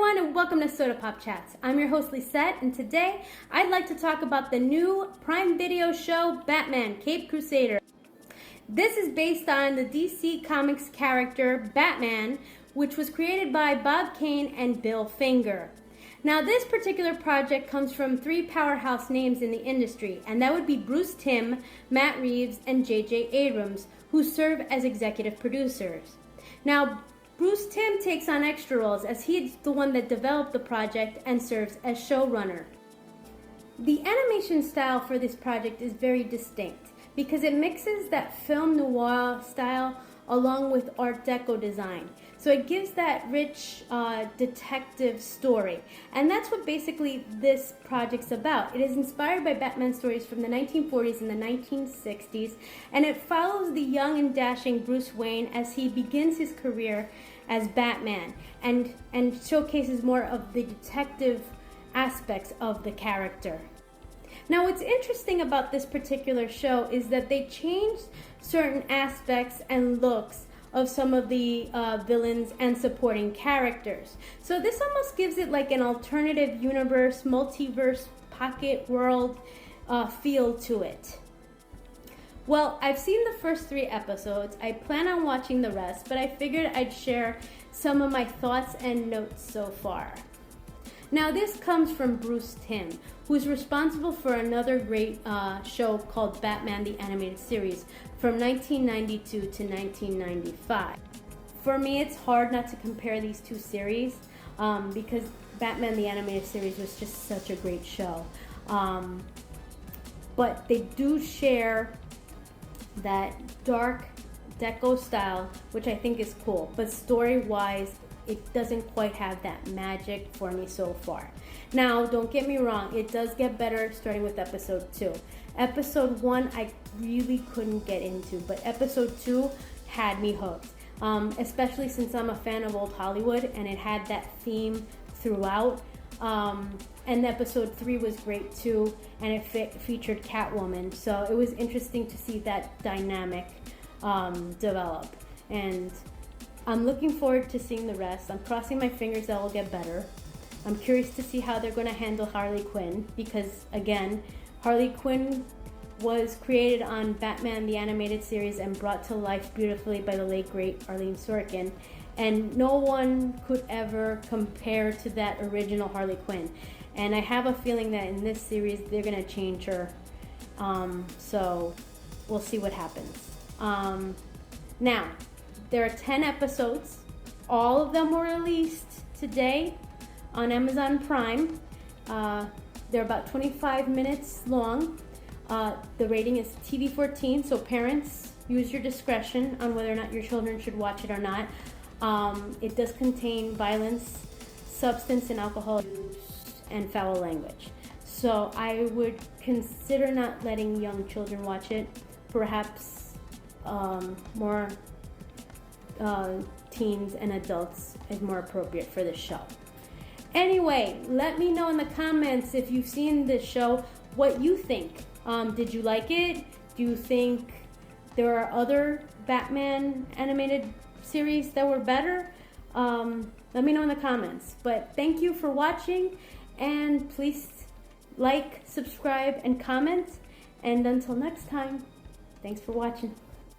everyone, and welcome to Soda Pop Chats. I'm your host Lisette, and today I'd like to talk about the new Prime Video show Batman: Caped Crusader. This is based on the DC Comics character Batman, which was created by Bob Kane and Bill Finger. Now, this particular project comes from three powerhouse names in the industry, and that would be Bruce Timm, Matt Reeves, and J.J. Abrams, who serve as executive producers. Now, Bruce Timm takes on extra roles as he's the one that developed the project and serves as showrunner. The animation style for this project is very distinct because it mixes that film noir style along with Art Deco design. So it gives that rich detective story. And that's what basically this project's about. It is inspired by Batman stories from the 1940s and the 1960s, and it follows the young and dashing Bruce Wayne as he begins his career as Batman and showcases more of the detective aspects of the character. Now, what's interesting about this particular show is that they changed certain aspects and looks of some of the villains and supporting characters. So this almost gives it like an alternative universe, multiverse, pocket world feel to it. Well, I've seen the first 3 episodes. I plan on watching the rest, but I figured I'd share some of my thoughts and notes so far. Now, this comes from Bruce Timm, who's responsible for another great show called Batman the Animated Series from 1992 to 1995. For me, it's hard not to compare these two series because Batman the Animated Series was just such a great show. But they do share that dark deco style, which I think is cool, but story-wise, it doesn't quite have that magic for me so far. Now, don't get me wrong, it does get better starting with episode 2. Episode 1 I really couldn't get into, but episode 2 had me hooked, especially since I'm a fan of old Hollywood and it had that theme throughout. And episode 3 was great too, and it featured Catwoman, so it was interesting to see that dynamic develop. And I'm looking forward to seeing the rest. I'm crossing my fingers that will get better. I'm curious to see how they're going to handle Harley Quinn because, again, Harley Quinn was created on Batman the Animated Series and brought to life beautifully by the late, great Arlene Sorkin. And no one could ever compare to that original Harley Quinn. And I have a feeling that in this series, they're going to change her. So we'll see what happens. Now, there are 10 episodes. All of them were released today on Amazon Prime. They're about 25 minutes long. The rating is TV-14, so parents, use your discretion on whether or not your children should watch it or not. It does contain violence, substance and alcohol use, and foul language. So I would consider not letting young children watch it. Perhaps more teens and adults is more appropriate for this show. Anyway, let me know in the comments if you've seen this show, what you think. Did you like it? Do you think there are other Batman animated series that were better? Let me know in the comments. But thank you for watching, and please like, subscribe, and comment. And until next time, thanks for watching.